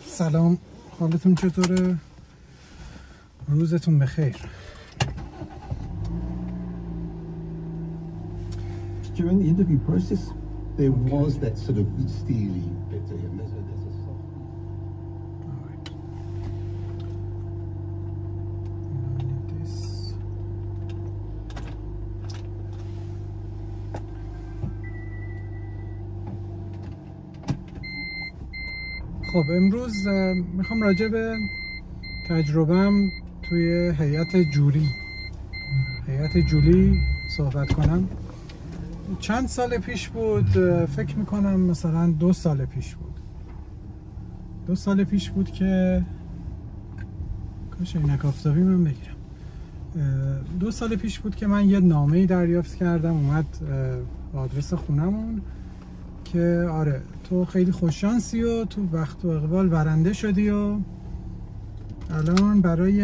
سلام، حالتون چطوره؟ روزتون بخیر. During the interview process, there was that sort of steely bit to him. There's a soft. All right. This. خب امروز میخوام راجع به تجربه‌ام توی هیئت جولی صحبت کنم. چند سال پیش بود، فکر میکنم مثلا 2 سال پیش بود. 2 سال پیش بود که کاش عینک آفتابی من بگیرم. 2 سال پیش بود که من یه نامه‌ای دریافت کردم، اومد آدرس خونمون که آره تو خیلی خوششانسی و تو وقت و اقبال برنده شدی و الان برای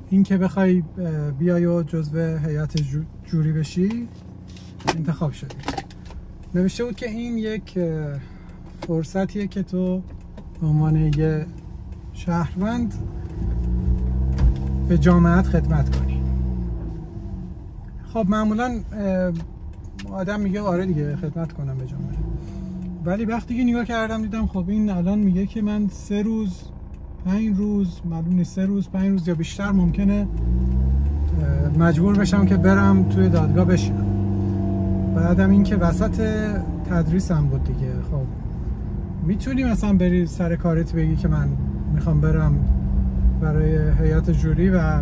این که بخوای بیای و جزو هیئت جوری بشی انتخاب شدی. نوشته بود که این یک فرصتیه که تو به عنوان یه شهروند به جامعت خدمت کنی. خب معمولا آدم میگه آره دیگه خدمت کنم به جامعه، ولی وقتی که نگاه کردم دیدم خب این الان میگه که من 3 روز 5 روز معلوم نیست 3 روز 5 روز یا بیشتر ممکنه مجبور بشم که برم توی دادگاه بشینم. بعدم این که وسط تدریسم بود دیگه. خب میتونی مثلا بری سر کارت بگی که من میخوام برم برای هیئت جوری و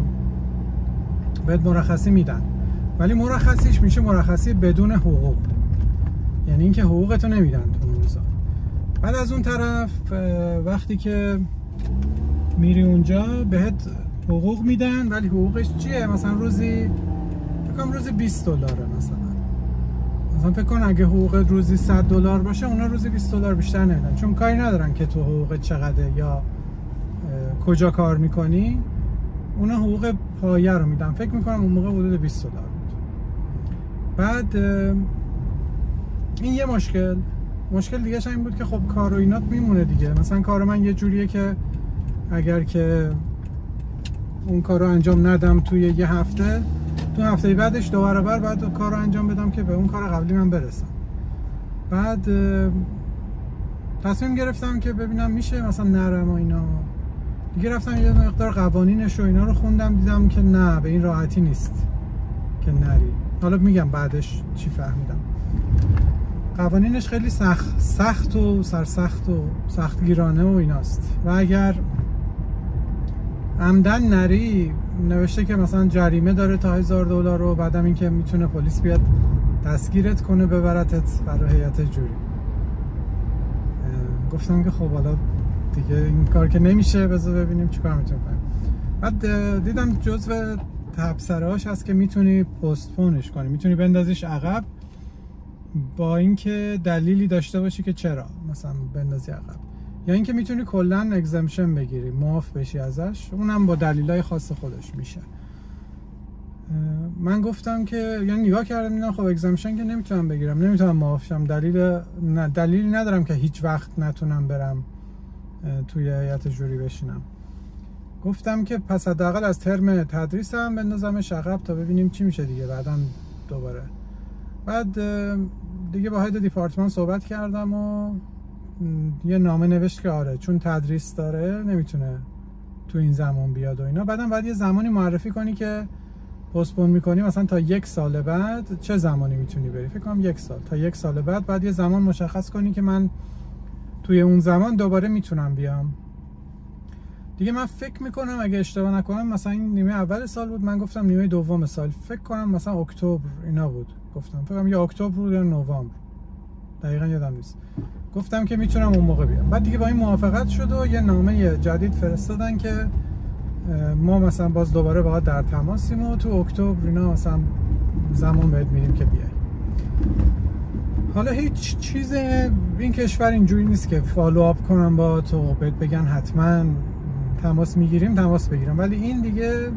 بهت مرخصی میدن، ولی مرخصیش میشه مرخصی بدون حقوق، یعنی اینکه حقوقتو نمیدن تو اون روزا. بعد از اون طرف وقتی که میری اونجا بهت حقوق میدن، ولی حقوقش چیه؟ مثلا روزی بکنم روزی $20 مثلا فکر کن اگه حقوق روزی $100 باشه اونا روزی $20 بیشتر نمیدن، چون کاری ندارن که تو حقوق چقدر یا کجا کار میکنی، اونا حقوق پایه رو میدن. فکر میکنم اون موقع حدود $20 بود. بعد این یه مشکل دیگه این بود که خب کار و اینات میمونه دیگه. مثلا کار من یه جوریه که اگر که اون کار رو انجام ندم توی یه هفته، تو هفته بعدش 2 برابر بعد کار رو انجام بدم که به اون کار قبلی من برسم. بعد تصمیم گرفتم که ببینم میشه مثلا نرم و اینا دیگه. رفتم یه مقدار قوانینش و اینا رو خوندم، دیدم که نه به این راحتی نیست که نری. حالا میگم بعدش چی فهمیدم. قوانینش خیلی سخت و سرسخت و سختگیرانه و ایناست و اگر عمدن نری نوشته که مثلا جریمه داره تا $1000 و بعدم این که میتونه پلیس بیاد دستگیرت کنه ببرتت برای هیئت جوری. گفتم که خب حالا دیگه این کار که نمیشه، بذار ببینیم چیکار میتونیم کنیم. بعد دیدم جزو تبصره‌هاش هست که میتونی پستپونش کنی، میتونی بندازیش عقب با اینکه دلیلی داشته باشی که چرا مثلا بندازی عقب، یا اینکه میتونی کلا اگزمشن بگیری، معاف بشی ازش، اونم با دلایل خاص خودش میشه. من گفتم که یعنی نگاه کردم دیدم خب اگزمشن که نمیتونم بگیرم، نمیتونم معاف شم، دلیلی ندارم که هیچ وقت نتونم برم توی هیئت جوری بشینم. گفتم که پس حداقل از ترم تدریسم بندازمش عقب تا ببینیم چی میشه دیگه بعداً دوباره. بعد دیگه با هد دیپارتمان صحبت کردم و یه نامه نوشت که آره چون تدریس داره نمیتونه تو این زمان بیاد و اینا. بعد یه زمانی معرفی کنی که پستپون میکنی، مثلا تا 1 سال بعد چه زمانی میتونی بری. فکر کنم 1 سال، تا 1 سال بعد یه زمان مشخص کنی که من توی اون زمان دوباره میتونم بیام دیگه. من فکر میکنم اگه اشتباه نکنم مثلا این نیمه اول سال بود، من گفتم نیمه دوم سال، فکر کنم مثلا اکتبر اینا بود. گفتم فکر کنم یا اکتبر بود یا نوامبر، دقیقاً یادم نیست. گفتم که میتونم اون موقع بیام. بعد دیگه با این موافقت شد و یه نامه جدید فرستادن که ما مثلا باز دوباره باهات در تماسیم و تو اکتبر اینا مثلا زمان بهت میدیم که بیای. حالا هیچ چیز این کشور اینجوری نیست که فالو آپ کنم با تو بهت بگن حتما تماس میگیریم تماس بگیرم، ولی این دیگه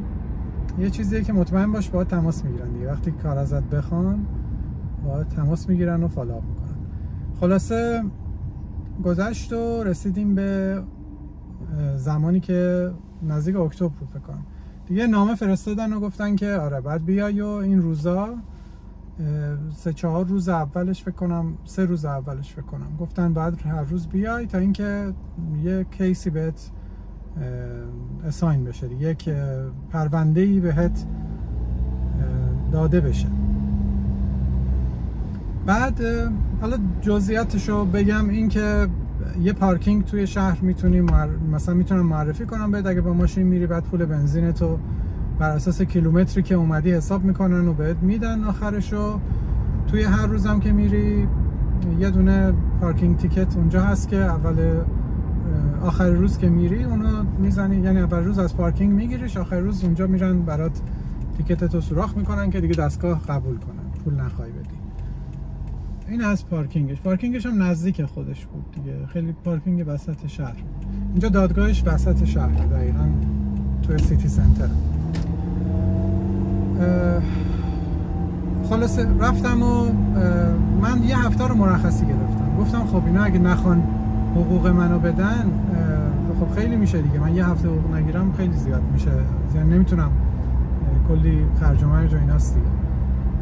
یه چیزیه که مطمئن باش باهات تماس میگیرن دیگه. وقتی کار ازت بخوان باهات تماس میگیرن و فالو آپ میکنن. خلاصه گذشت و رسیدیم به زمانی که نزدیک اکتبر فکر کنم دیگه نامه فرستادن و گفتن که آره بعد بیای و این روزا 3-4 روز اولش فکر کنم 3 روز اولش فکر کنم گفتن بعد هر روز بیای تا اینکه یه کیسی بهت اساین بشه، یک پرونده‌ای بهت داده بشه. بعد حالا جزئیاتشو بگم، این که یه پارکینگ توی شهر میتونی مثلا میتونم معرفی کنم بهت، اگه با ماشین میری بعد پول بنزینتو بر اساس کیلومتری که اومدی حساب میکنن و بهت میدن آخرشو. توی هر روزم که میری یه دونه پارکینگ تیکت اونجا هست که آخر روز که میری اونو میزنی، یعنی اول روز از پارکینگ میگیریش، آخر روز اونجا میرن برات تیکتتو سوراخ میکنن که دیگه دستگاه قبول کنن، پول نخوای بدی. این از پارکینگش هم نزدیک خودش بود دیگه، خیلی پارکینگ وسط شهر. اینجا دادگاهش وسط شهر دقیقاً توی سیتی سنتر. خلاصه رفتم و من یه هفته رو مرخصی گرفتم. گفتم خب اینا اگه نخوان حقوق منو بدن خب خیلی میشه دیگه، من یه هفته حقوق نگیرم خیلی زیاد میشه، یعنی نمیتونم کلی خرج و مرج و ایناست دیگه.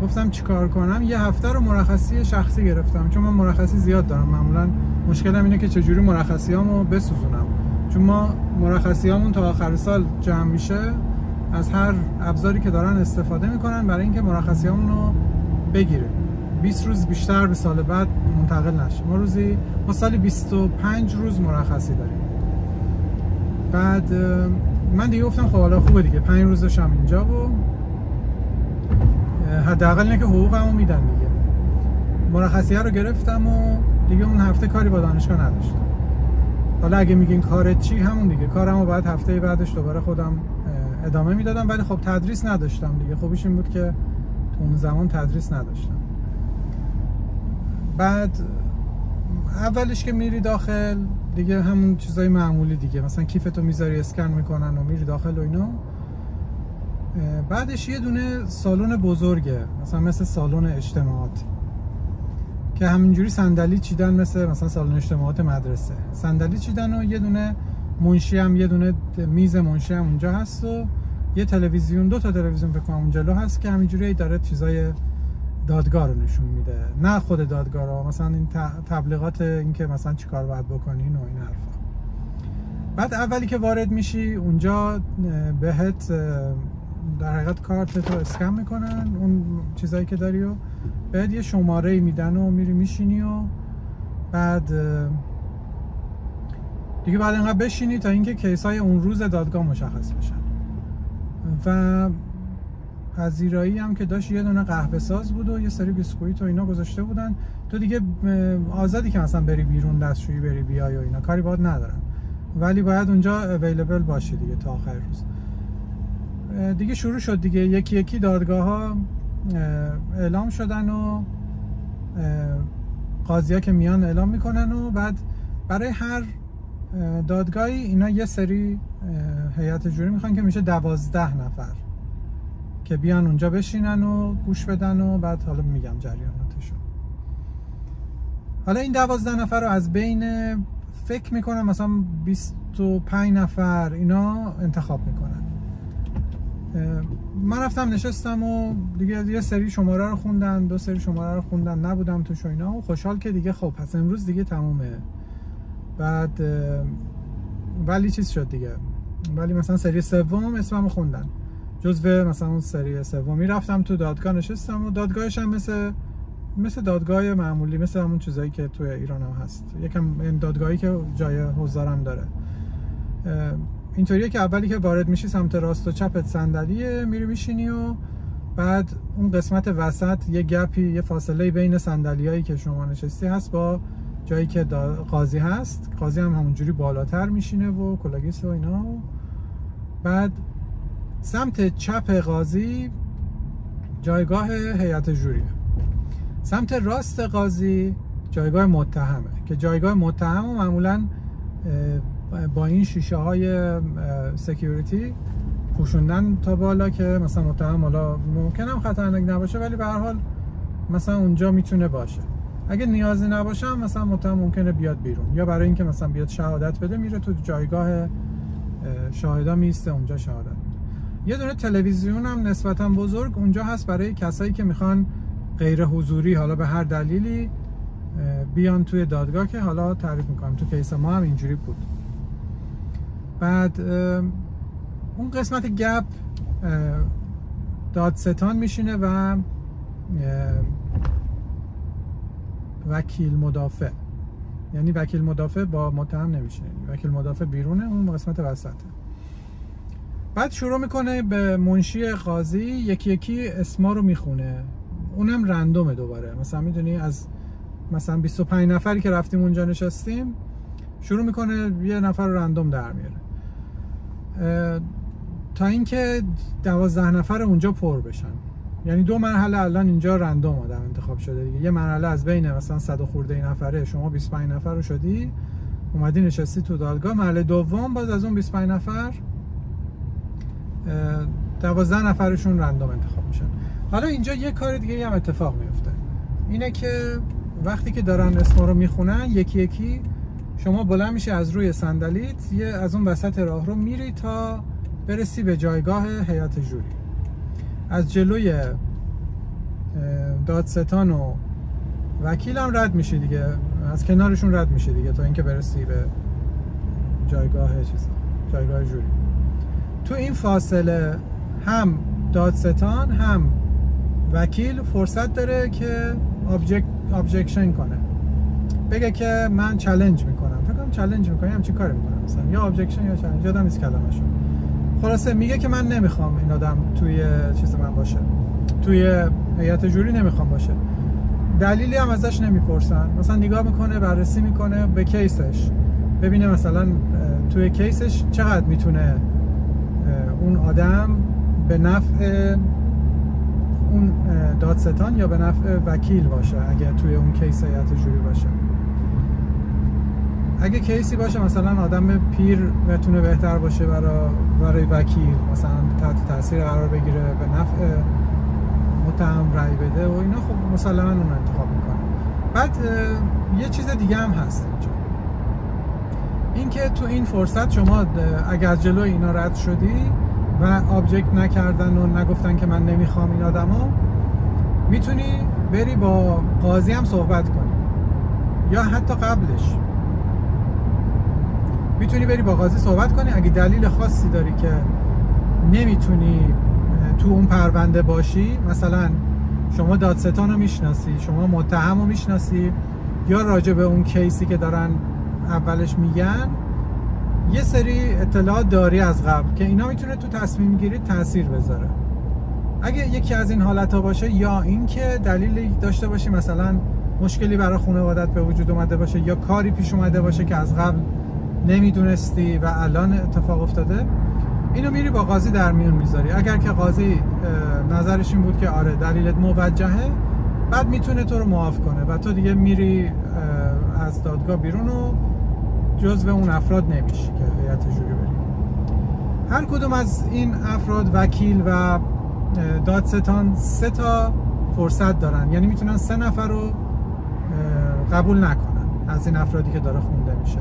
گفتم چیکار کنم؟ یه هفته رو مرخصی شخصی گرفتم، چون من مرخصی زیاد دارم. معمولا مشکلم اینه که چجوری مرخصیامو بسوزونم، چون ما مرخصیامون تا آخر سال جمع میشه، از هر ابزاری که دارن استفاده میکنن برای اینکه مرخصیامون رو بگیره، 20 روز بیشتر به سال بعد منتقل نشه. ما سالی 25 روز مرخصی داریم. بعد من دیگه گفتم خب حالا خوبه دیگه، 5 روزشم اینجا و حداقل اینه که حقوقمو میدن دیگه. مرخصیه رو گرفتم و دیگه اون هفته کاری با دانشگاه نداشتم. حالا اگه میگین کارت چی، همون دیگه کارمو بعد هفته بعدش دوباره خودم ادامه میدادم، ولی خب تدریس نداشتم دیگه. خوبیش این بود که تو اون زمان تدریس نداشتم. بعد اولش که میری داخل دیگه همون چیزای معمولی دیگه، مثلا کیفتو میذاری اسکن میکنن و میری داخل و اینا. بعدش یه دونه سالن بزرگه، مثلا سالن اجتماعات که همینجوری صندلی چیدن، مثلا سالن اجتماعات مدرسه صندلی چیدن و یه دونه منشی هم، یه دونه میز منشی هم اونجا هست و یه تلویزیون، 2 تا تلویزیون فکر کنم اون جلو هست که همینجوری داره چیزای دادگاه رو نشون میده، نه خود دادگاه رو، مثلا این تبلیغات این که مثلا چیکار باید بکنین و این حرفا. بعد اولی که وارد میشی اونجا بهت در حقیقت کارتتو اسکن میکنن، اون چیزایی که داری و بعد یه شماره میدن و میری میشینی و بعد دیگه بعد اینقدر بشینی تا اینکه کیسای اون روز دادگاه مشخص بشن. و پذیرایی هم که داشت یه دونه قهوه ساز بود و یه سری بیسکویت و اینا گذاشته بودن. تو دیگه آزادی که مثلا بری بیرون دستشویی بری بیای و اینا، کاری باید ندارن، ولی باید اونجا اویلیبل باشی دیگه تا آخر روز. دیگه شروع شد دیگه، یکی یکی دادگاه ها اعلام شدن و قاضی ها که میان اعلام میکنن و بعد برای هر دادگاهی اینا یه سری هیئت جوری میخوان که میشه 12 نفر که بیان اونجا بشینن و گوش بدن و بعد حالا میگم جریاناتشو. حالا این 12 نفر رو از بین فکر میکنم مثلا 25 نفر اینا انتخاب میکنن. من رفتم نشستم و دیگه یه سری شماره رو خوندن، 2 سری شماره رو خوندن، نبودم توش و اینا و خوشحال که دیگه خب پس امروز دیگه تمومه. بعد ولی چیز شد دیگه، ولی مثلا سری سوم اسممو خوندن، جزو مثلا اون سری سومی. رفتم تو دادگاه نشستم و دادگاهش هم مثل دادگاه معمولی، مثل همون چیزایی که توی ایران هم هست، یکم این دادگاهی که جای حضارم داره. اینطوریه که اولی که وارد میشی سمت راست و چپت صندلیه، میری میشینی و بعد اون قسمت وسط یه گپی، یه فاصله بین صندلیایی که شما نشستی هست با جایی که قاضی هست. قاضی هم همونجوری بالاتر میشینه و کلاگیس و اینا. بعد سمت چپ قاضی جایگاه هیئت جوریه، سمت راست قاضی جایگاه متهمه که جایگاه متهم معمولاً با این شیشه های سکیوریتی پوشوندن تا بالا که مثلا متهم حالا ممکنه خطرناک نباشه، ولی به هر حال مثلا اونجا میتونه باشه. اگه نیازی نباشم مثلا متهم ممکنه بیاد بیرون، یا برای اینکه مثلا بیاد شهادت بده میره تو جایگاه شاهدا میسته اونجا شهادت میده. یه دونه تلویزیون هم نسبتا بزرگ اونجا هست برای کسایی که میخوان غیر حضوری حالا به هر دلیلی بیان توی دادگاه، که حالا تعریف میکنم. تو کیس ما هم اینجوری بود. بعد اون قسمت گپ دادستان میشینه و وکیل مدافع، یعنی وکیل مدافع با متهم نمیشینه، وکیل مدافع بیرونه، اون قسمت وسطه. بعد شروع میکنه به منشی قاضی یکی یکی اسما رو میخونه، اونم رندومه دوباره. مثلا میدونی از مثلا 25 نفری که رفتیم اونجا نشستیم، شروع میکنه یه نفر رو رندوم در میاره تا اینکه 12 نفر اونجا پر بشن. یعنی 2 مرحله الان اینجا رندوم آدم انتخاب شده دیگه. یه مرحله از بین مثلا 100 خورده نفره شما 25 نفر رو شدی اومدی نشستی تو دادگاه. مرحله دوم باز از اون 25 نفر 12 نفرشون رندوم انتخاب میشن. حالا اینجا یه کار دیگه هم اتفاق میفته، اینه که وقتی که دارن اسما رو میخونن یکی یکی شما بلند میشه از روی صندلیت، یه از اون وسط راه رو میری تا برسی به جایگاه هیئت جوری. از جلوی دادستان و وکیل هم رد میشه دیگه، از کنارشون رد میشه دیگه تا اینکه برسی به جایگاه جایگاه جوری. تو این فاصله هم دادستان هم وکیل فرصت داره که ابجکشن کنه، بگه که من چالش میکنم. فکر کنم چالش میکنم، همچین کاری میکنم مثلا، یا ابجکشن یا چالش، یادم نیست کلمه‌شو. خلاصه میگه که من نمیخوام این آدم توی چیز من باشه، توی هیئت جوری نمیخوام باشه. دلیلی هم ازش نمیپرسن، مثلا نگاه میکنه، بررسی میکنه به کیسش، ببینه مثلا توی کیسش چقدر میتونه اون آدم به نفع اون دادستان یا به نفع وکیل باشه. اگه توی اون کیس هیئت جوری باشه، اگه کیسی باشه مثلا آدم پیر بتونه بهتر باشه برای وکیل، مثلا تحت تاثیر قرار بگیره، به نفع متهم رأی بده و اینا، خب مسلما اون انتخاب میکنه. بعد یه چیز دیگه هم هست اینجا، این که تو این فرصت شما اگه از جلوی اینا رد شدی و ابجکت نکردن و نگفتن که من نمیخوام این آدمو، میتونی بری با قاضی هم صحبت کنی، یا حتی قبلش میتونی بری با قاضی صحبت کنی. اگه دلیل خاصی داری که نمیتونی تو اون پرونده باشی، مثلا شما دادستان رو میشناسی، شما متهم رو میشناسی، یا راجع به اون کیسی که دارن اولش میگن یه سری اطلاعات داری از قبل که اینا میتونه تو تصمیم گیری تاثیر بذاره. اگه یکی از این حالت‌ها باشه، یا اینکه دلیلی داشته باشی مثلا مشکلی برای خانوادت به وجود اومده باشه، یا کاری پیش اومده باشه که از قبل نمیدونستی و الان اتفاق افتاده، اینو میری با قاضی در میون میذاری. اگر که قاضی نظرش این بود که آره دلیلت موجهه، بعد میتونه تو رو معاف کنه و تو دیگه میری از دادگاه بیرون و جزو اون افراد نمیشی که هیئت جوری بری. هر کدوم از این افراد، وکیل و دادستان، 3 تا فرصت دارن، یعنی میتونن 3 نفر رو قبول نکنن از این افرادی که داره خونده میشه.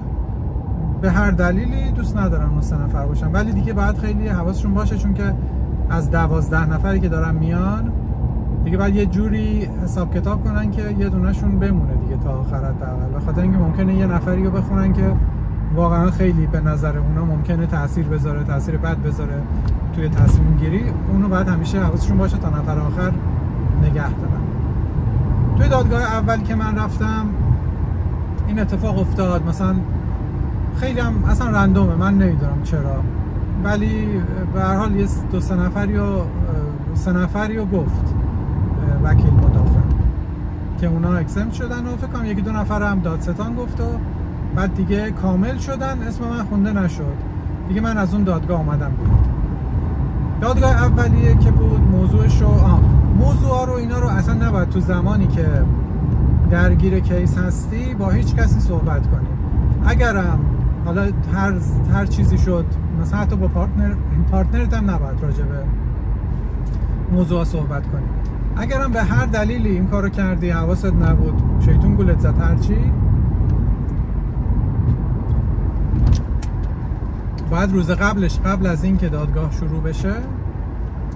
به هر دلیلی دوست ندارن اون 3 نفر باشن، ولی دیگه باید خیلی حواسشون باشه، چون که از 12 نفری که دارن میان دیگه باید یه جوری حساب کتاب کنن که یه دونهشون بمونه دیگه تا آخر حداقل، به خاطر اینکه ممکنه یه نفری رو بخونن که واقعا خیلی به نظر اونا ممکنه تاثیر بذاره، تاثیر بد بذاره توی تصمیم گیری. اونو باید همیشه حواسشون باشه تا نفر آخر نگه دارن. توی دادگاه اول که من رفتم این اتفاق افتاد، مثلا خیلی هم اصلا رندومه، من نمیدونم چرا، ولی به هر حال یه 2-3 نفری رو گفت وکیل مدافع که اونا اکسمت شدن و فکر کنم 1-2 نفر هم دادستان گفت و بعد دیگه کامل شدن. اسم من خونده نشد دیگه. من از اون دادگاه اومدم بیرون. دادگاه اولیه که بود موضوع رو اینا رو اصلا نباید تو زمانی که درگیر کیس هستی با هیچ کسی صحبت کنی. اگرم حالا هر چیزی شد، مثلا حتی با پارتنرت هم نباید راجع به موضوع صحبت کنی. اگرم به هر دلیلی این کارو کردی، حواست نبود، شیطون گولت زد، هرچی، باید روز قبلش، قبل از این که دادگاه شروع بشه،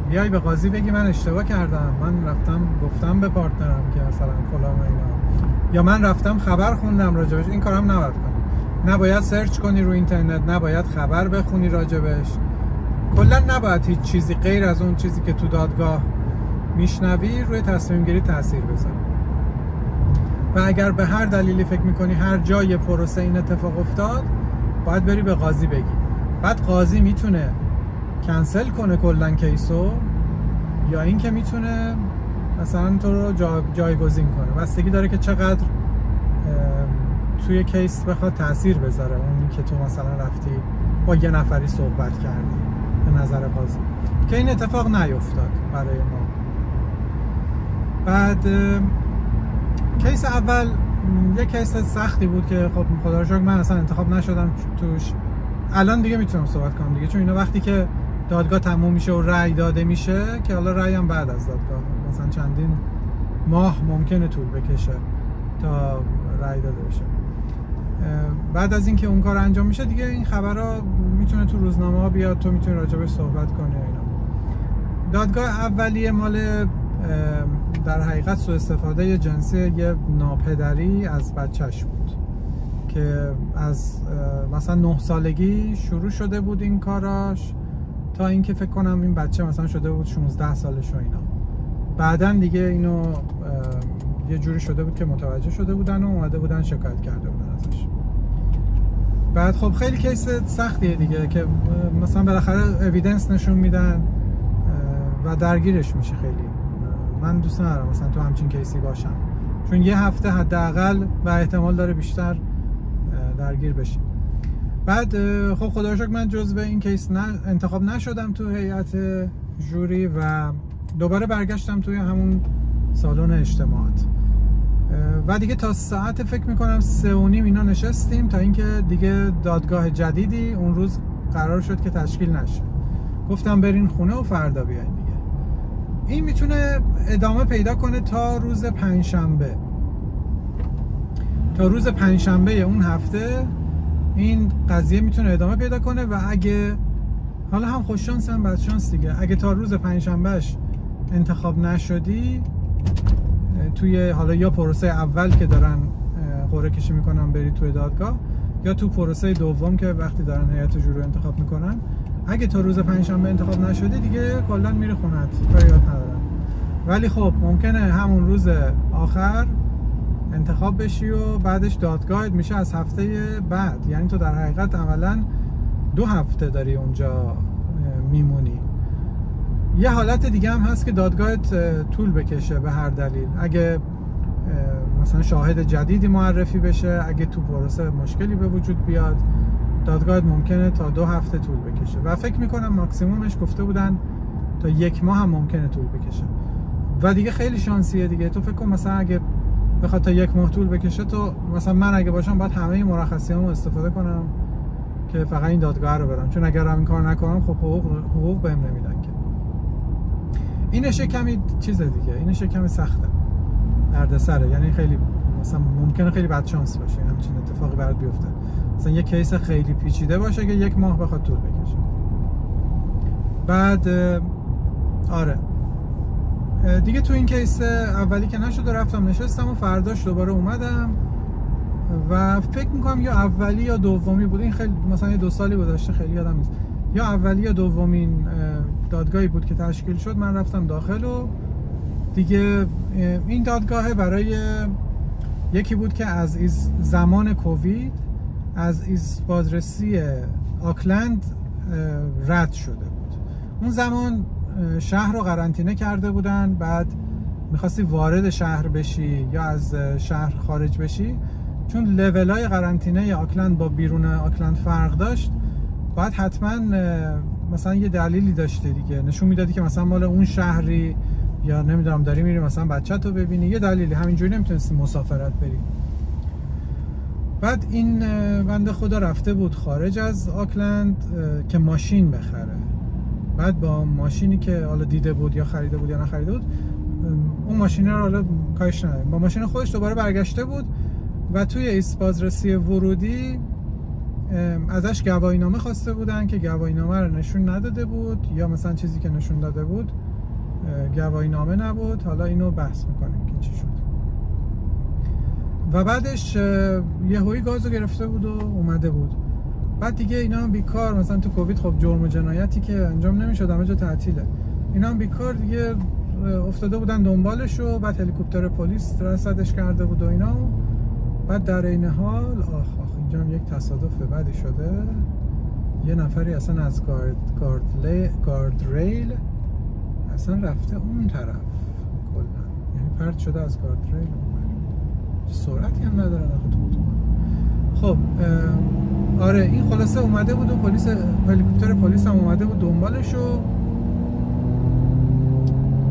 بیای به قاضی بگی من اشتباه کردم، من رفتم گفتم به پارتنرم که مثلا فلان و اینا، یا من رفتم خبر خوندم راجبش. این کارم نباید کنی، نباید سرچ کنی رو اینترنت، نباید خبر بخونی راجبش، کلا نباید هیچ چیزی غیر از اون چیزی که تو دادگاه میشنوی روی تصمیم گیری تاثیر بذاره. و اگر به هر دلیلی فکر میکنی هر جای پروسه این اتفاق افتاد، باید بری به قاضی بگی. بعد قاضی میتونه کنسل کنه کلا کیسو، یا اینکه میتونه مثلا تو رو جایگزین کنه. بستگی داره که چقدر توی کیس بخواد تاثیر بذاره اون که تو مثلا رفتی با یه نفری صحبت کردی به نظر قاضی، که این اتفاق نیفتاد برای ما. بعد کیس اول یه کیس سختی بود که خب خدا رو شکر من اصلا انتخاب نشدم توش. الان دیگه میتونم صحبت کنم دیگه، چون اینا وقتی که دادگاه تموم میشه و رأی داده میشه، که حالا رأی هم بعد از دادگاه مثلا چندین ماه ممکنه طول بکشه تا رأی داده بشه. بعد از اینکه اون کار انجام میشه دیگه این خبرها میتونه تو روزنامه ها بیاد، تو میتونی راجبش صحبت کنی اینا. دادگاه اولیه مال در حقیقت سوء استفاده جنسی یه ناپدری از بچهش بود که از مثلا 9 سالگی شروع شده بود این کاراش، تا اینکه فکر کنم این بچه مثلا شده بود 16 سالش و اینا. بعدن دیگه اینو یه جوری شده بود که متوجه شده بودن و اومده بودن شکایت کرده بودن ازش. بعد خب خیلی کیس سختیه دیگه که مثلا بالاخره اویدنس نشون میدن و درگیرش میشه. خیلی من دوست ندارم مثلا تو همچین کیسی باشم، چون یه هفته حداقل و احتمال داره بیشتر درگیر بشیم. بعد خب خدا رو شکر من جزو این کیس انتخاب نشدم تو هیئت جوری و دوباره برگشتم توی همون سالن اجتماعات و دیگه تا ساعت فکر میکنم 3:30 اینا نشستیم تا اینکه دیگه دادگاه جدیدی اون روز قرار شد که تشکیل نشه. گفتم برین خونه و فردا بیاین دیگه. این میتونه ادامه پیدا کنه تا روز پنجشنبه. تا روز پنجشنبه اون هفته این قضیه میتونه ادامه پیدا کنه و اگه حالا هم خوش شانس هم بد شانس دیگه، اگه تا روز پنجشنبهش انتخاب نشدی توی حالا یا پروسه اول که دارن قرعه کشی میکنن بری توی دادگاه، یا تو پروسه دوم که وقتی دارن هیئت جوری انتخاب میکنن، اگه تا روز پنجشنبه انتخاب نشدی دیگه کلا میری خونت، کاری یاد ندارن. ولی خب ممکنه همون روز آخر انتخاب بشی و بعدش دادگاهت میشه از هفته بعد، یعنی تو در حقیقت عملا 2 هفته داری اونجا میمونی. یه حالت دیگه هم هست که دادگاهت طول بکشه به هر دلیل، اگه مثلا شاهد جدیدی معرفی بشه، اگه تو پروسه مشکلی به وجود بیاد، دادگاهت ممکنه تا 2 هفته طول بکشه و فکر میکنم ماکسیمومش گفته بودن تا 1 ماه هم ممکنه طول بکشه و دیگه خیلی شانسیه دیگه. تو فکر کن مثلا اگه بخواد تا 1 ماه طول بکشه، تو مثلا من اگه باشم باید همه مرخصیامو استفاده کنم که فقط این دادگاه رو برم، چون اگر این کار نکنم خب حقوق بهم نمیدن که. اینش کمی چیزه دیگه، اینش کمی سخته، دردسره، یعنی خیلی مثلا ممکنه خیلی بد شانس باشه همچین اتفاقی برات بیفته، مثلا یه کیس خیلی پیچیده باشه که 1 ماه بخواد طول بکشه. بعد آره دیگه تو این کیس اولی که نشد رفتم نشستم و فرداش دوباره اومدم و فکر میکنم یا اولی یا دومی بود، این خیلی مثلا یه 2 سالی گذشته خیلی یادم نیست، یا اولی یا دومین دادگاهی بود که تشکیل شد. من رفتم داخل و دیگه این دادگاه برای یکی بود که از زمان کووید از بازرسی آکلند رد شده بود. اون زمان شهر رو قرنطینه کرده بودن، بعد میخواستی وارد شهر بشی یا از شهر خارج بشی، چون لولای قرنطینه آکلند با بیرون آکلند فرق داشت، باید حتما مثلا یه دلیلی داشته دیگه، نشون میدادی که مثلا مال اون شهری، یا نمیدونم داری میری مثلا بچه‌تو ببینی، یه دلیلی، همینجوری نمیتونستی مسافرت بری. بعد این بنده خدا رفته بود خارج از آکلند که ماشین بخره، بعد با ماشینی که حالا دیده بود یا خریده بود یا نخریده بود اون ماشین رو حالا کارش نداریم، با ماشین خودش دوباره برگشته بود و توی ایست بازرسی ورودی ازش گواهینامه خواسته بودن که گواهینامه رو نشون نداده بود، یا مثلا چیزی که نشون داده بود گواهینامه نبود. حالا اینو بحث میکنیم که چی شد. و بعدش یهویی گازو گرفته بود و اومده بود. بعد دیگه اینا هم بیکار، مثلا تو کووید خب جرم و جنایتی که انجام نمیشد همه جا تعطیله، اینا هم بیکار دیگه افتاده بودن دنبالش و بعد هلیکوپتر پلیس رصدش کرده بود و اینا. بعد در این حال اینجا هم یک تصادف بدی شده، یه نفری اصلا از گارد ریل اصلا رفته اون طرف کلا، یعنی پرت شده از گارد ریل. سرعتی هم نداره نخواه تو اتوبان. خب آره این خلاصه اومده بود و هلیکوپتر پلیس هم اومده بود دنبالش و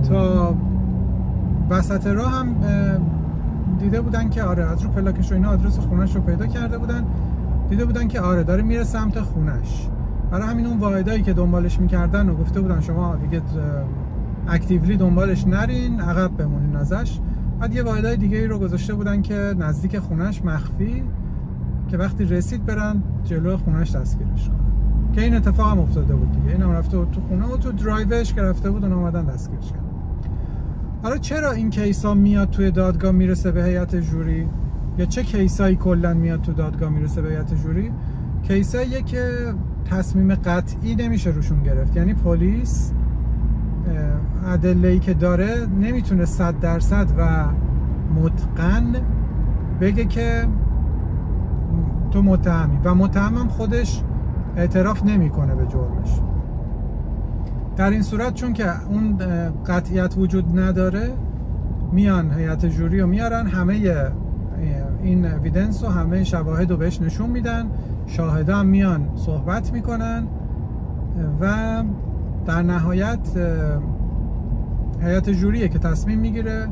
تا وسط راه هم دیده بودن که آره از رو پلاکش و اینا آدرس خونش رو پیدا کرده بودن، دیده بودن که آره داره میره سمت خونش. برای همین اون واحدایی که دنبالش میکردن و گفته بودن شما دیگه اکتیولی دنبالش نرین، عقب بمونین ازش. بعد یه واحدای دیگه ای رو گذاشته بودن که نزدیک خونش مخفی، که وقتی رسید برن جلو خونش دستگیرش کنن. که این اتفاق هم افتاده بود دیگه، این هم رفته تو خونه و تو درایوش که رفته بود و اومدن دستگیرش کردن. حالا چرا این کیسا میاد توی دادگاه میرسه به هیئت جوری، یا چه کیسایی کلا میاد تو دادگاه میرسه به هیئت جوری؟ کیساییه که تصمیم قطعی نمیشه روشون گرفت، یعنی پلیس ادله‌ای که داره نمیتونه 100% و متقن بگه که تو متهمی، و متهم خودش اعتراف نمیکنه به جرمش. در این صورت چون که اون قطعیت وجود نداره، میان هیئت جوری رو میارن، همه این اویدنس و همه شواهد رو بهش نشون میدن، شاهدا هم میان صحبت میکنن و در نهایت هیئت جوریه که تصمیم میگیره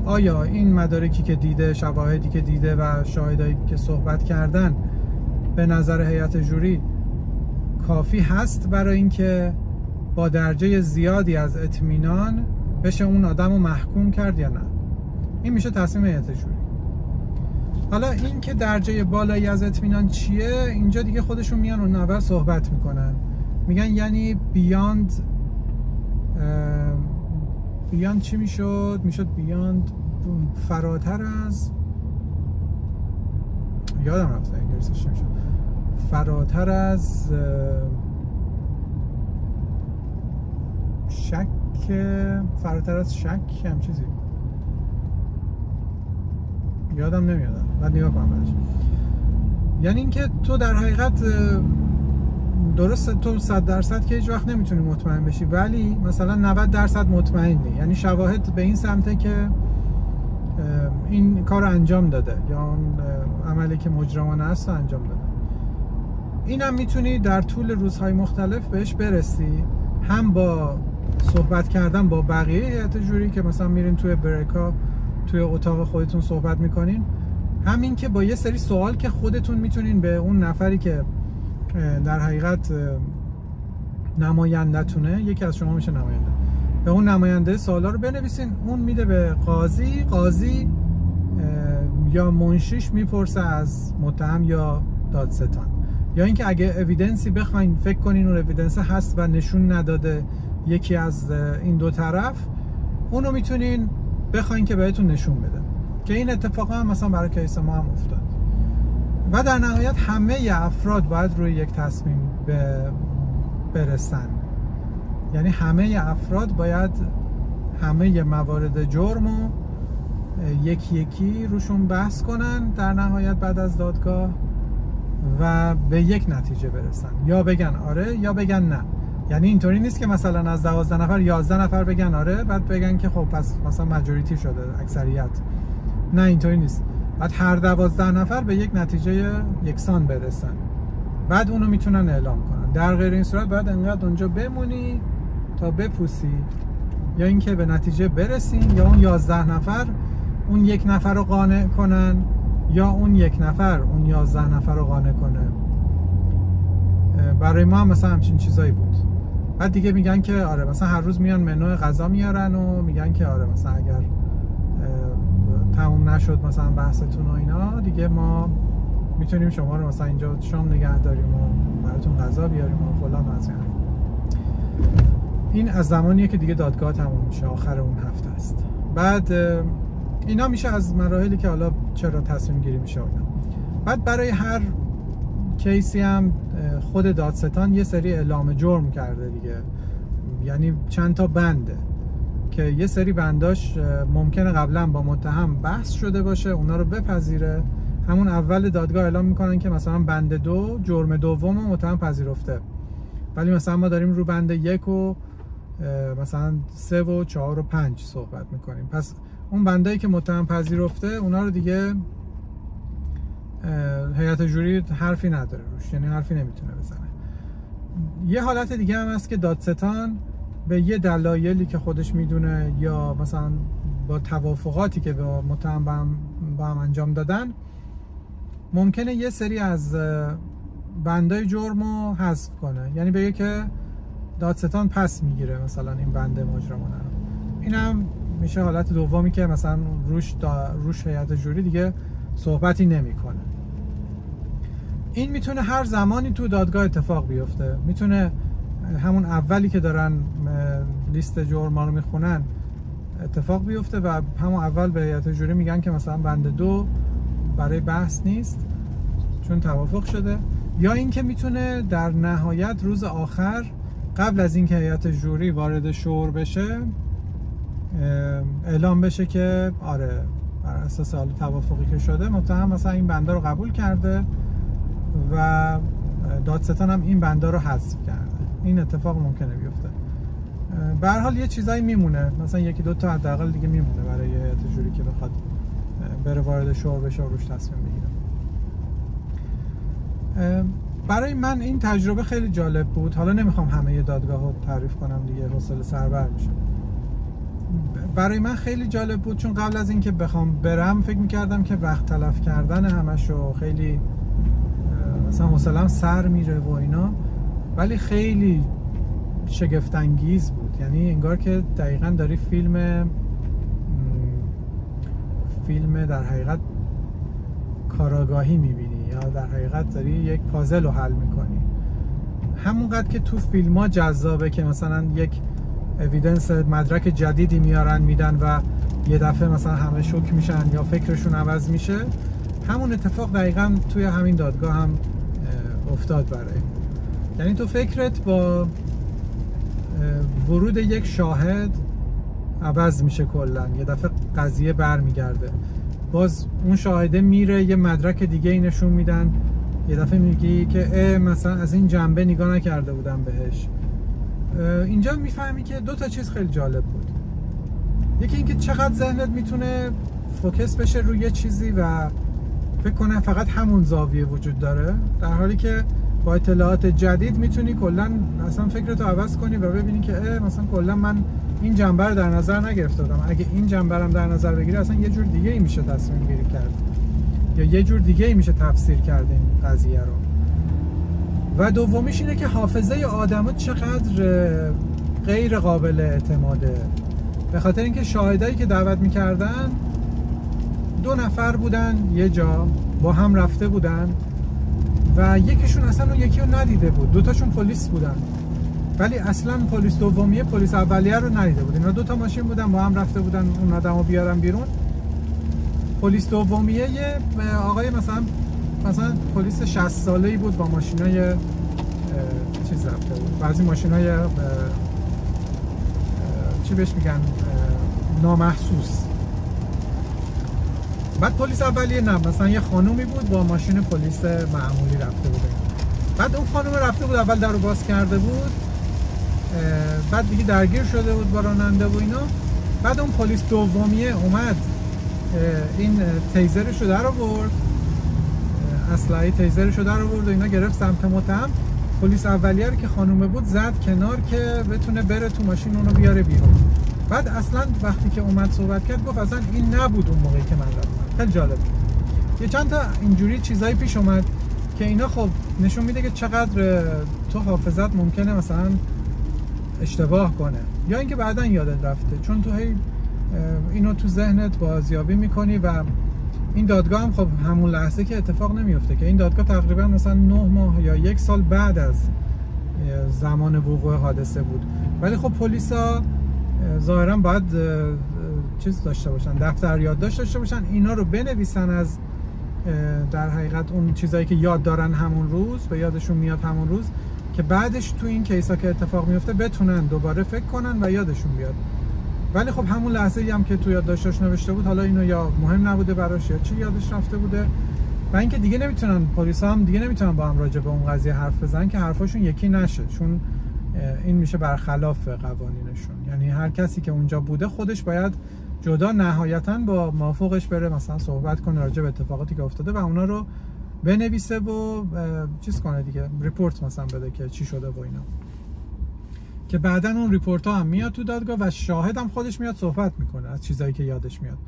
آیا این مدارکی که دیده، شواهدی که دیده و شاهدایی که صحبت کردن به نظر هیئت جوری کافی هست برای اینکه با درجه زیادی از اطمینان بشه اون آدم رو محکوم کرد یا نه. این میشه تصمیم هیئت جوری. حالا این که درجه بالایی از اطمینان چیه، اینجا دیگه خودشون میان اون اول صحبت میکنن، میگن یعنی بیاند چی میشد بیاند فراتر از، یادم رفته انگلیسیش میشد، فراتر از شک، هم چیزی یادم نمیاد، بعد نگاه کنم بهش. یعنی اینکه تو در حقیقت درسته تو 100% که هیچ وقت نمیتونی مطمئن بشی، ولی مثلا 90% مطمئنی، یعنی شواهد به این سمته که این کار انجام داده یا اون عملی که مجرمانه است انجام داده. این هم میتونی در طول روزهای مختلف بهش برسی، هم با صحبت کردن با بقیه هیئت جوری که مثلا میرین توی بریکا توی اتاق خودتون صحبت میکنین، همین که با یه سری سوال که خودتون میتونین به اون نفری که در حقیقت نمایندتونه، یکی از شما میشه نماینده، به اون نماینده سوالا رو بنویسین، اون میده به قاضی یا منشیش میپرسه از متهم یا دادستان. یا اینکه اگه اویدنسی بخواین فکر کنین اون اویدنس هست و نشون نداده یکی از این دو طرف، اونو میتونین بخواین که بهتون نشون بده، که این اتفاقا هم مثلا برای کیس ما هم افتاد. و در نهایت همه افراد باید روی یک تصمیم برسن، یعنی همه افراد باید همه موارد جرم رو یکی روشون بحث کنن در نهایت بعد از دادگاه و به یک نتیجه برسن، یا بگن آره یا بگن نه. یعنی اینطوری نیست که مثلا از 12 نفر 11 نفر بگن آره بعد بگن که خب پس مثلا ماجوریتی شده، اکثریت. نه اینطوری نیست، بعد هر 12 نفر به یک نتیجه یکسان برسن، بعد اونو میتونن اعلام کنن. در غیر این صورت باید انقدر اونجا بمونی تا بپوسی، یا اینکه به نتیجه برسین یا اون 11 نفر اون یک نفر رو قانع کنن، یا اون یک نفر اون 11 نفر رو قانع کنه. برای ما هم مثلا همچین چیزایی بود. بعد دیگه میگن که آره مثلا هر روز میان منو غذا میارن و میگن که آره مثلا اگر تموم نشد مثلا بحثتون و اینا دیگه ما میتونیم شما رو مثلا اینجا شام نگه داریم و براتون غذا بیاریم و فلان و از این از زمانیه که دیگه دادگاه تموم میشه، آخر اون هفته است. بعد اینا میشه از مراحلی که حالا چرا تصمیم گیری میشه اینا. بعد برای هر کیسی هم خود دادستان یه سری اعلام جرم کرده دیگه، یعنی چند تا بنده که یه سری بنداش ممکنه قبلا با متهم بحث شده باشه، اونا رو بپذیره. همون اول دادگاه اعلام میکنن که مثلا بند 2 جرم دوم رو متهم پذیرفته، ولی مثلا ما داریم رو بند 1 و مثلا 3 و 4 و 5 صحبت میکنیم. پس اون بندایی که متهم پذیرفته اونا رو دیگه هیئت جوری حرفی نداره روش، یعنی حرفی نمیتونه بزنه. یه حالت دیگه هم هست که دادستان به یه دلایلی که خودش میدونه یا مثلا با توافقاتی که با متهم با هم انجام دادن ممکنه یه سری از بندای جرم رو حذف کنه، یعنی بگه که دادستان پس میگیره مثلا این بنده مجرمانه رو. این هم میشه حالت دومی که مثلا روش هیئت جوری دیگه صحبتی نمیکنه. این میتونه هر زمانی تو دادگاه اتفاق بیفته، میتونه همون اولی که دارن لیست جرما رو میخونن اتفاق بیفته و همون اول به هیئت جوری میگن که مثلا بند 2 برای بحث نیست چون توافق شده، یا اینکه میتونه در نهایت روز آخر قبل از اینکه هیئت جوری وارد شور بشه اعلام بشه که آره بر اساس توافقی که شده متهم مثلا این بنده رو قبول کرده و دادستان هم این بنده رو حذف کرده. این اتفاق ممکنه بیفته. به هر حال یه چیزایی میمونه، مثلا یکی دو تا حداقل دیگه میمونه برای هیئت جوری که بخواد بره وارد شور بشه و روش تصمیم بگیره. برای من این تجربه خیلی جالب بود. حالا نمیخوام همه دادگاه رو تعریف کنم دیگه، حوصله سربر میشه. برای من خیلی جالب بود چون قبل از اینکه بخوام برم فکر میکردم که وقت تلف کردن همشو خیلی مثلا حوصله‌ام سر میره و اینا، ولی خیلی شگفت انگیز بود. یعنی انگار که دقیقاً داری فیلم در حقیقت کاراگاهی میبینی یا در حقیقت داری یک پازل رو حل میکنی. همونقدر که تو فیلم ها جذابه که مثلا یک اویدنس مدرک جدیدی میارن میدن و یه دفعه مثلا همه شوک میشن یا فکرشون عوض میشه، همون اتفاق دقیقاً توی همین دادگاه هم افتاد برای. یعنی تو فکرت با ورود یک شاهد عوض میشه کلا، یه دفعه قضیه برمیگرده، باز اون شاهده میره یه مدرک دیگه ای نشون میدن، یه دفعه میگی که مثلا از این جنبه نگاه نکرده بودم بهش. اینجا میفهمی که دو تا چیز خیلی جالب بود. یکی اینکه چقدر ذهنت میتونه فوکس بشه روی یه چیزی و فکر کنه فقط همون زاویه وجود داره، در حالی که با اطلاعات جدید میتونی کلا اصلا فکرتو عوض کنی و ببینی که مثلا کلا من این جنبه رو در نظر نگرفته بودم، اگه این جنبه رو در نظر بگیری اصلا یه جور دیگه ای میشه تصمیم گیری کرد یا یه جور دیگه ای میشه تفسیر کرد این قضیه رو. و دومیش اینه که حافظه آدم‌ها چقدر غیر قابل اعتماده، به خاطر اینکه شاهدایی که دعوت میکردن 2 نفر بودن، یه جا با هم رفته بودن و یکیشون اصلا اون یکی رو ندیده بود، 2 تاشون پلیس بودن ولی اصلا پلیس دومیه پلیس اولیه رو ندیده بود. اینا 2 تا ماشین بودن با هم رفته بودن اون آدمو بیارن بیرون. پلیس دومیه یه آقای مثلا پلیس 60 ساله‌ای بود با ماشینای چیز رفته بود، بعضی ماشینای چی بهش میگن نامحسوس. بعد پلیس اولیه نه، مثلا یه خانومی بود با ماشین پلیس معمولی رفته بود. بعد اون خانوم رفته بود اول در رو باز کرده بود، بعد دیگه درگیر شده بود با راننده و اینا. بعد اون پلیس دومیه اومد این تیزرشو در آورد، اسلحه تیزرشو در آورد و اینا گرفت سمت متهم. پلیس اولیه رو که خانومه بود زد کنار که بتونه بره تو ماشین اونو بیاره بیرون. بعد اصلا وقتی که اومد صحبت کرد گفت اصلا این نبود اون موقعی که من رفتم. خیلی جالب. یه چند تا اینجوری چیزایی پیش اومد که اینا خب نشون میده که چقدر تو حافظت ممکنه مثلا اشتباه کنه یا اینکه بعداً یادت رفته، چون تو هی اینو تو ذهنت بازیابی میکنی و این دادگاه هم خب همون لحظه که اتفاق نمیفته که این دادگاه تقریبا مثلا 9 ماه یا 1 سال بعد از زمان وقوع حادثه بود. ولی خب پلیسا ظاهرا باید چیز داشته باشن، دفتر یادداشت داشته باشن، اینا رو بنویسن از در حقیقت اون چیزایی که یاد دارن همون روز به یادشون میاد همون روز، که بعدش تو این کیسا که اتفاق میفته بتونن دوباره فکر کنن و یادشون بیاد. ولی خب همون لحظه‌ای هم که تو یادداشتش نوشته بود، حالا اینو یا مهم نبوده براش یا چی یادش رفته بوده، و اینکه دیگه نمیتونن، پلیسا هم دیگه نمیتونن با هم راجع به اون قضیه حرف بزنن که حرفاشون یکی نشه، چون این میشه برخلاف قوانینشون. یعنی هر کسی که اونجا بوده خودش باید جدا نهایتاً با موافقش بره مثلا صحبت کنه راجع به اتفاقاتی که افتاده و اونا رو بنویسه و چیز کنه دیگه، ریپورت مثلا بده که چی شده و اینا، که بعدن اون ریپورت ها هم میاد تو دادگاه و شاهد هم خودش میاد صحبت میکنه از چیزایی که یادش میاد.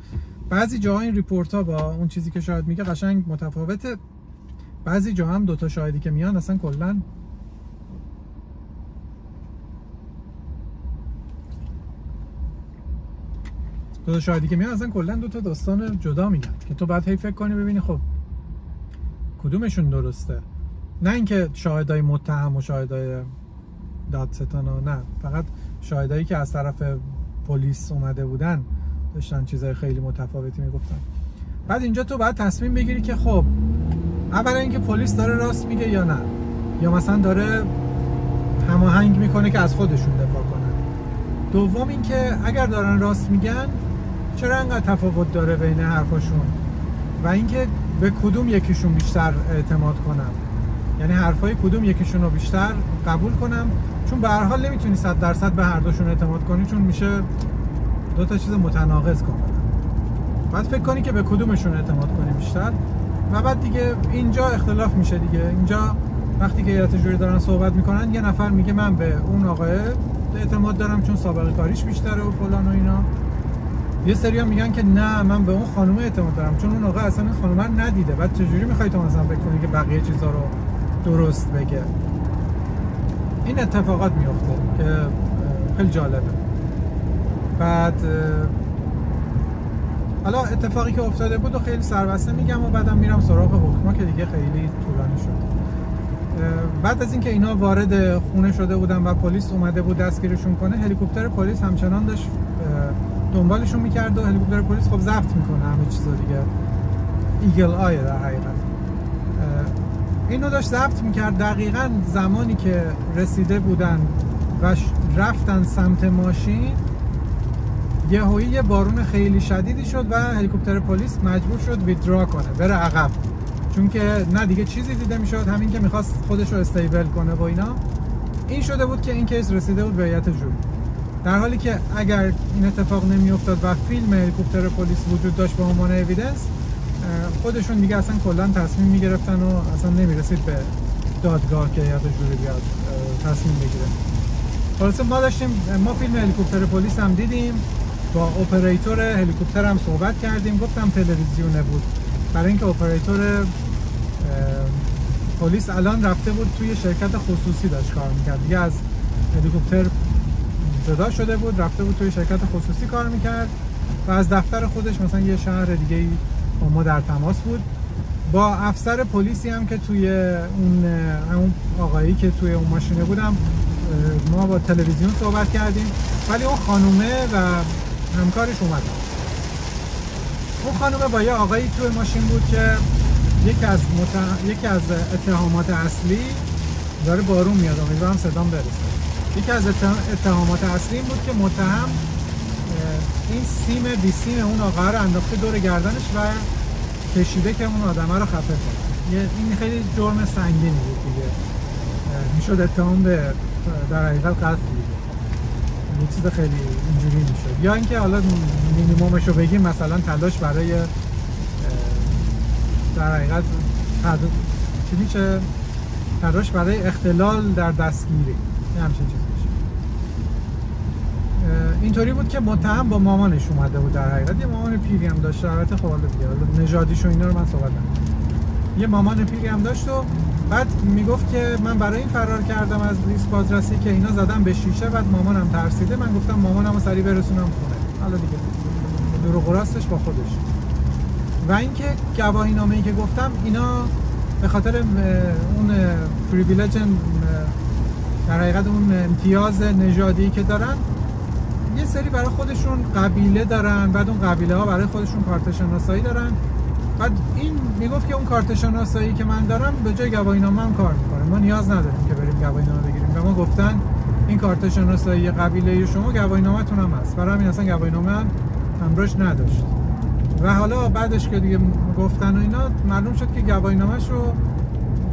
بعضی جاها این ریپورت ها با اون چیزی که شاهد میگه قشنگ متفاوته، بعضی جاها هم دوتا شاهدی که میان اصلا کلا دو تا شاهدی که میان اصلا کلا دو تا داستان جدا میگن که تو بعد هی فکر کنی ببینی خب کدومشون درسته. نه اینکه شاهدای متهم و شاهدای دادستانا، نه، فقط شاهدایی که از طرف پلیس اومده بودن داشتن چیزای خیلی متفاوتی میگفتن. بعد اینجا تو باید تصمیم بگیری که خب اولا اینکه پلیس داره راست میگه یا نه، یا مثلا داره هماهنگ میکنه که از خودشون دفاع کنن. دوم اینکه اگر دارن راست میگن چرا انقدر تفاوت داره بین حرفاشون، و اینکه به کدوم یکیشون بیشتر اعتماد کنم، یعنی حرفای کدوم یکیشون رو بیشتر قبول کنم، چون به هر حال نمیتونی 100% به هر دوشون اعتماد کنی، چون میشه دو تا چیز متناقض کاملا. بعد فکر کنی که به کدومشون اعتماد کنی بیشتر، و بعد دیگه اینجا اختلاف میشه دیگه. اینجا وقتی که هیئت جوری دارن صحبت میکنن، یه نفر میگه من به اون آقای اعتماد دارم چون سابقه کاریش بیشتره و فلان و اینا، یه سری‌ها میگن که نه من به اون خانم اعتماد دارم چون اون آقا اصلا این خانم رو ندیده. بعد چجوری میخوای تو مثلا فکر کنی که بقیه چیزا رو درست بگه؟ این اتفاقات میفته که خیلی جالبه. بعد حالا اتفاقی که افتاده بود و خیلی سربسته میگم و بعدم میرم سراغ حکما که دیگه خیلی طولانی شد. بعد از اینکه اینا وارد خونه شده بودن و پلیس اومده بود دستگیرشون کنه، هلیکوپتر پلیس همچنان داشت دنبالشون میکرد و هلیکوپتر پلیس خب ضبط میکنه همه چیزا دیگه، ایگل آی در حقیقت اینو داشت ضبط میکرد. دقیقاً زمانی که رسیده بودن و رفتن سمت ماشین، یهویی یه بارون خیلی شدیدی شد و هلیکوپتر پلیس مجبور شد ویدرا کنه، بره عقب، چون که نه دیگه چیزی دیده میشد، همین که میخواست خودش رو استیبل کنه و اینا. این شده بود که این کیس رسیده بود به هیئت جوری، در حالی که اگر این اتفاق نمیافتاد و فیلم هلیکوپتر پلیس وجود داشت به عنوان اوییدنس، خودشون دیگه اصلا کلا تصمیم میگرفتن و اصلا نمیرسید به دادگاه که هیئت جوری بیاد تصمیم بگیره. خلاصه ما فیلم هلیکوپتر پلیس هم دیدیم، با اپراتور هلیکوپتر هم صحبت کردیم، گفتم تلویزیونه بود، برای اینکه اپراتور پلیس الان رفته بود توی شرکت خصوصی داشت کار میکرد، دیگه از هلیکوپتر جدا شده بود، رفته بود توی شرکت خصوصی کار میکرد و از دفتر خودش مثلا یه شهر دیگه با ما در تماس بود. با افسر پلیسی هم که توی اون آقایی که توی اون ماشینه بودم ما با تلویزیون صحبت کردیم، ولی اون خانومه و همکارش اومد. اون خانومه با یه آقایی توی ماشین بود که یکی از اتهامات اصلی داره بارون میاد، امیدوارم صدام برسه. یکی از اتهامات اصلی این بود که متهم این سیم بیسیم اون آقا رو انداخته دور گردنش و کشیده که اون آدمه رو خفه کنه. این خیلی جرم سنگینی بود دیگه، میشد اتهام به در حقیقت قتل دیگه، یه چیز خیلی اینجوری میشد. یا اینکه حالا مینیمومش رو بگیم مثلا تلاش برای در حقیقت چی میشه، تلاش برای اختلال در دستگیری، همچین چیزی میشه. اینطوری بود که متهم با مامانش اومده بود، در حقیقت یه مامان پیری هم داشت، البته خب حالا دیگه نژادیش و اینا رو من صحبت نمی‌کنم، یه مامان پیری هم داشت و بعد میگفت که من برای این فرار کردم از پلیس بازرسی که اینا زدن به شیشه، بعد مامانم ترسیده. من گفتم مامانمو سریع برسونم خونه. حالا دیگه دروغ و راستش با خودش. و اینکه گواهی نامه‌ای که گفتم اینا به خاطر اون پریویلج، در حقیقت اون امتیاز نژادی که دارن، یه سری برای خودشون قبیله دارن، بعد اون قبیله ها برای خودشون کارت شناسایی دارن. بعد این میگفت که اون کارت شناسایی که من دارم به جای گواهی نامه هم کار میکنه، ما نیاز نداریم که بریم گواهی نامه بگیریم. و ما گفتن این کارت شناسایی قبیله شما گواهی نامه تون هم هست، برای همین اصلا گواهی نامه هم همراهش نداشت. و حالا بعدش که دیگه گفتن و اینا معلوم شد که گواهی نامه‌ش رو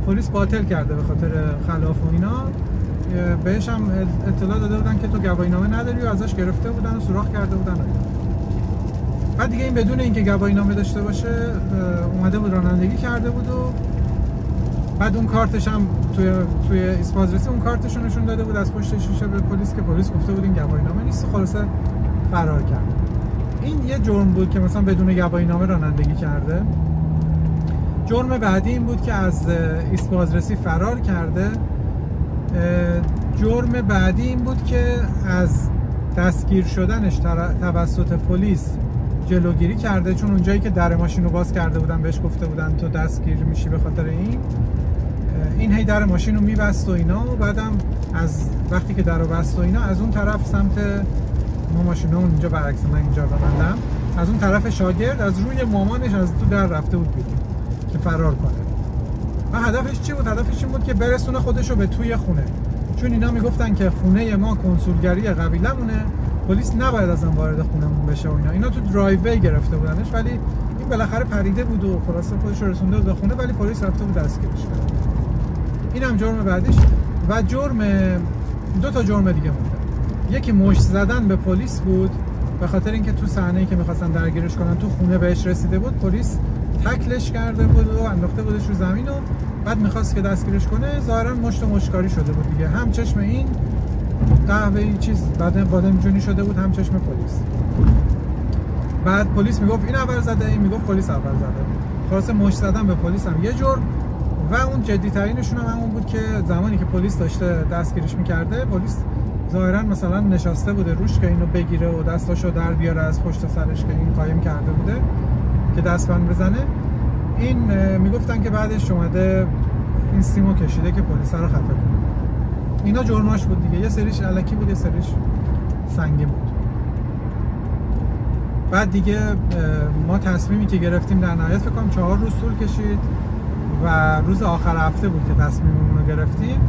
پلیس باطل کرده به خاطر خلاف و اینا. بهش هم اطلاع داده بودن که تو گواهی نامه نداری و ازش گرفته بودن و سوراخ کرده بودن. بعد دیگه این بدون اینکه گواهی نامه داشته باشه اومده بود رانندگی کرده بود و بعد اون کارتش هم توی ایسپازرسی اون کارتش رو نشون داده بود از پشت شیشه به پلیس که پلیس گفته بود این گواهی نامه نیست. خلاصه فرار کرد. این یه جرم بود که مثلا بدون گواهی نامه رانندگی کرده. جرم بعدی این بود که از ایسپازرسی فرار کرده. جرم بعدی این بود که از دستگیر شدنش توسط پلیس جلوگیری کرده، چون اونجایی که در ماشین رو باز کرده بودن بهش گفته بودن تو دستگیر میشی به خاطر این هی در ماشین رو میبست و اینا. و بعدم از وقتی که در رو بست و اینا از اون طرف سمت ما ماشین ها اونجا برعکس من اینجا ببندم، از اون طرف شاگرد از روی مامانش از تو در رفته بود بیرون که فرار کنه. و هدفش چی بود؟ هدفش این بود که برسونه خودشو به توی خونه، چون اینا میگفتن که خونه ما کنسولگری قبیله‌مونه، پلیس نباید ازم وارد خونمون بشه و اینا تو درایوی گرفته بودنش، ولی این بالاخره پریده بود و خلاصه خودش رو رسونده بود به خونه، ولی پلیس رفته بود دستگیرش کرد. این هم جرم بعدیش. و دو تا جرم دیگه مونده. یکی مشت زدن به پلیس بود، به خاطر اینکه تو صحنه‌ای که می‌خواستن درگیرش کنن تو خونه بهش رسیده بود، پلیس تکلش کرده بود و انداخته بودش رو زمین و بعد می‌خواست که دستگیرش کنه. ظاهراً مشت و مشکاری شده بود دیگه، هم چشم این قهوه‌ای چیز بادمجونی شده بود، هم چشم پلیس. بعد پلیس میگفت این اول زده، این میگفت پلیس اول زده. خلاصه مشت زدن به پلیس هم یه جرم. و اون جدی‌ترینشون هم همون بود که زمانی که پلیس داشته دستگیرش می‌کرده، پلیس ظاهراً مثلا نشسته بوده روش که اینو بگیره و دستاشو در بیاره از پشت سرش که این قایم کرده بوده که دستبند بزنه. این میگفتن که بعدش اومده این سیمو کشیده که پلیس رو خفه کنه. اینا جرماش بود دیگه، یه سریش الکی بود، یه سریش سنگین بود. بعد دیگه ما تصمیمی که گرفتیم در نهایت فکر کنم 4 روز طول کشید و روز آخر هفته بود که تصمیممون رو گرفتیم.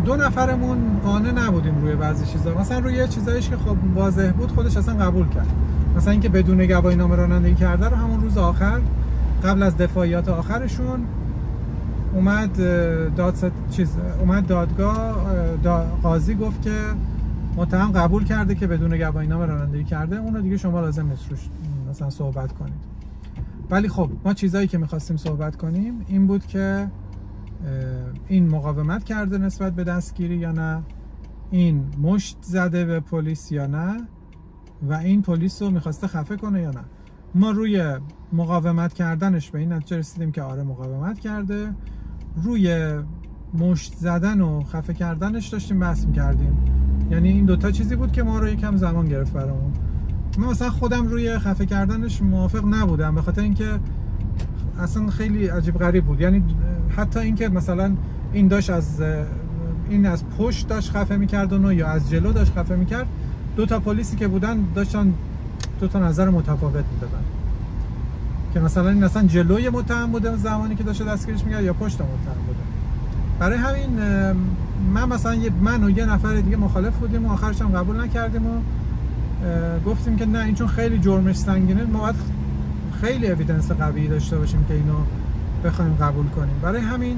2 نفرمون قانع نبودیم روی بعضی چیزا، مثلا روی چیزایش که خب واضح بود خودش اصلا قبول کرد، مثلا اینکه بدون گواهی نامه رانندگی کرده رو همون روز آخر قبل از دفاعیات آخرشون اومد دادگاه قاضی گفت که متهم قبول کرده که بدون گواهی نامه رانندگی کرده، اون رو دیگه شما لازم نیست روش مثلا صحبت کنید. ولی خب ما چیزایی که می‌خواستیم صحبت کنیم این بود که این مقاومت کرده نسبت به دستگیری یا نه، این مشت زده به پلیس یا نه، و این پلیس رو می‌خواسته خفه کنه یا نه. ما روی مقاومت کردنش به این نتیجه رسیدیم که آره مقاومت کرده. روی مشت زدن و خفه کردنش داشتیم بحث می‌کردیم، یعنی این دوتا چیزی بود که ما رو یکم زمان گرفت برامون. من مثلا خودم روی خفه کردنش موافق نبودم، به خاطر اینکه اصلا خیلی عجیب غریب بود. یعنی حتی اینکه مثلا این داشت از پشت داشت خفه می‌کرد و یا از جلو داشت خفه می‌کرد، دو تا پلیسی که بودن داشتن دو تا نظر متفاوت میدادن که مثلا این اصلا جلوی متهم بوده زمانی که داشت دستگیرش می‌کرد یا پشت متهم بوده. برای همین من و یه نفر دیگه مخالف بودیم و آخرش هم قبول نکردیم و گفتیم که نه، این چون خیلی جرمش سنگینه ما باید خیلی اویدنس قوی داشته باشیم که اینو بخوایم قبول کنیم. برای همین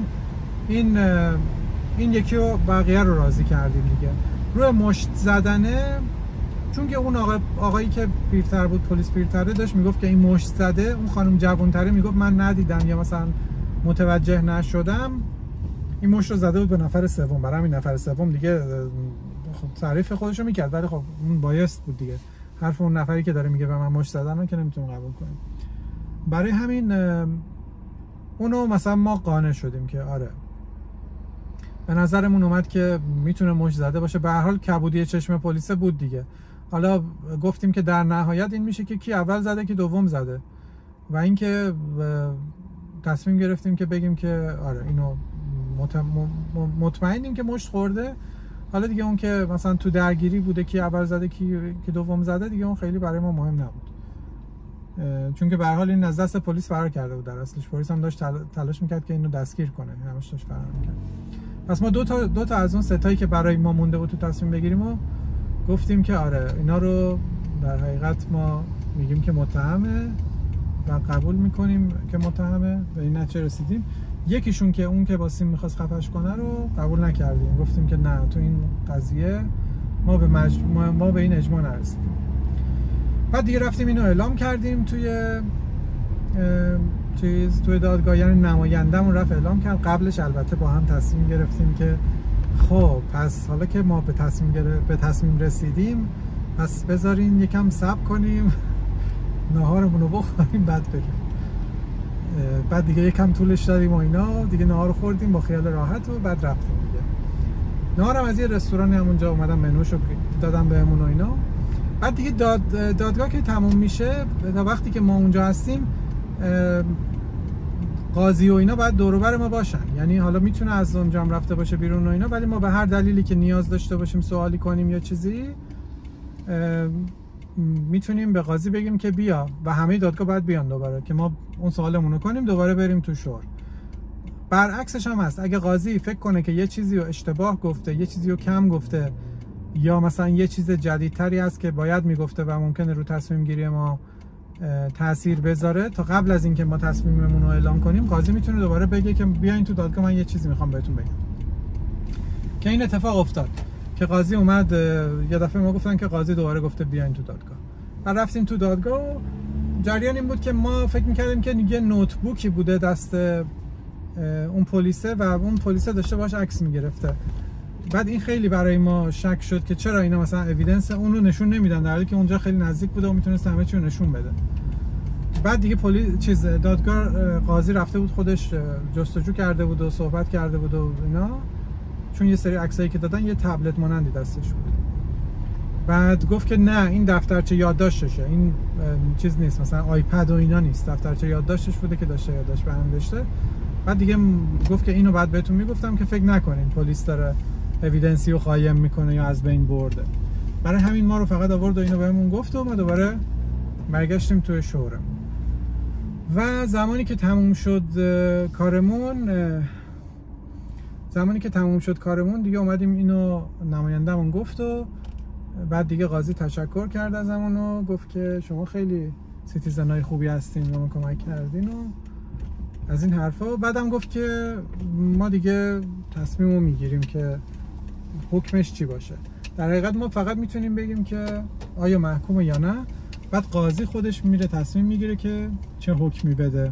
این یکی رو بقیه رو راضی کردیم دیگه. روی مشت زدنه، چون که اون آقایی که پیرتر بود، پلیس پیرتره، داشت میگفت که این مشت زده، اون خانم جوانتره میگفت من ندیدم یا مثلا متوجه نشدم، این مشت رو زده بود به نفر سوم. برای همین نفر سوم دیگه خب تعریف خودش رو میکرد، ولی خب اون بایست بود دیگه، حرف اون نفری که داره میگه به من مشت زدن رو که نمیتونیم قبول کنیم. برای همین اونو مثلا ما قانع شدیم که آره به نظرمون اومد که میتونه مشت زده باشه. به هر حال کبودی چشم پلیس بود دیگه. حالا گفتیم که در نهایت این میشه که کی اول زده کی دوم زده و اینکه تصمیم گرفتیم که بگیم که آره اینو مطمئنیم که مشت خورده. حالا دیگه اون که مثلا تو درگیری بوده کی اول زده کی دوم زده دیگه اون خیلی برای ما مهم نبود، چون که به هر حال این از دست پلیس فرار کرده بود. در اصلش پلیس هم داشت تلاش میکرد که اینو دستگیر کنه، همش داشت فرار میکرد. پس ما دو تا از اون ستایی که برای ما مونده بود تو تصمیم بگیریم و گفتیم که آره اینا رو در حقیقت ما میگیم که متهمه و قبول میکنیم که متهمه. به این نتیجه رسیدیم. یکیشون که اون که با سیم میخواست خفش کنه رو قبول نکردیم، گفتیم که نه تو این قضیه ما به این اجماع نرسیدیم. بعد دیگه رفتیم اینو اعلام کردیم توی دادگاه، یعنی نمایندمون رفت اعلام کرد. قبلش البته با هم تصمیم گرفتیم که خب پس حالا که ما به تصمیم رسیدیم پس بذارین یکم صبر کنیم ناهارمون رو بخوریم بعد بریم. بعد دیگه یکم طولش دادیم و اینا دیگه ناهار رو خوردیم با خیال راحت و بعد رفتیم دیگه. ناهارم از یه رستورانی همونجا اومدم منوشو دادم بهمون و اینا. بعد دیگه دادگاه که تموم میشه تا وقتی که ما اونجا هستیم قاضی و اینا باید دور و بر ما باشن، یعنی حالا میتونه از اونجا هم رفته باشه بیرون و اینا، ولی ما به هر دلیلی که نیاز داشته باشیم سوالی کنیم یا چیزی میتونیم به قاضی بگیم که بیا و همه دادگاه باید بیان دوباره که ما اون سوالمون رو کنیم دوباره بریم تو شور. برعکسش هم هست، اگه قاضی فکر کنه که یه چیزی رو اشتباه گفته، یه چیزی رو کم گفته یا مثلا یه چیز جدیدتری هست که باید میگفته و ممکنه رو تصمیم گیری ما تأثیر بذاره، تا قبل از اینکه ما تصمیممون رو اعلام کنیم قاضی میتونه دوباره بگه که بیاین تو دادگاه من یه چیزی میخوام بهتون بگم. که این اتفاق افتاد که قاضی اومد. یه دفعه ما گفتن که قاضی دوباره گفته بیاین تو دادگاه و رفتیم تو دادگاه. و جریان این بود که ما فکر میکردیم که یه نوتبوکی بوده دست اون پلیسه و اون پلیسه داشته باش عکس میگرفته. بعد این خیلی برای ما شک شد که چرا اینا مثلا اوییدنس اون رو نشون نمیدن در حالی که اونجا خیلی نزدیک بوده و میتونست همه چی رو نشون بده. بعد دیگه دادگاه قاضی رفته بود خودش جستجو کرده بود و صحبت کرده بود و اینا، چون یه سری عکسایی که دادن یه تبلت مانندی دستش بود. بعد گفت که نه این دفترچه یادداشتشه، این چیز نیست مثلا آیپد و اینا نیست، دفترچه یادداشتش بوده که داشته یادداشت برام داشته. بعد دیگه گفت که اینو بعد بهتون میگفتم که فکر نکنین پلیس داره اوییدنسی رو قایم میکنه یا از بین برده. برای همین ما رو فقط آورد و اینو بهمون گفت و ما دوباره برگشتیم توی شورمون. و زمانی که تموم شد کارمون دیگه اومدیم اینو نمایندمون گفت و بعد دیگه قاضی تشکر کرد ازمون و گفت که شما خیلی سیتیزنای خوبی هستین و ما کمک کردین و از این حرفا. بعدم گفت که ما دیگه تصمیمو میگیریم که حکمش چی باشه. در حقیقت ما فقط میتونیم بگیم که آیا محکومه یا نه. بعد قاضی خودش میره تصمیم میگیره که چه حکمی بده،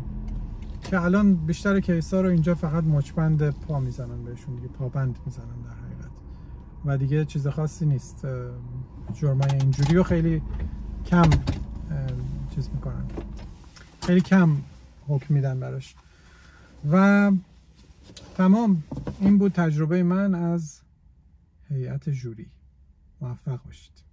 که الان بیشتر کیسا رو اینجا فقط مچبند پا میزنن بهشون دیگه، پابند میزنن در حقیقت و دیگه چیز خاصی نیست. جرمای اینجوری رو خیلی کم چیز میکنن، خیلی کم حکم میدن براش. و تمام. این بود تجربه من از هیئت جوری. موفق باشید.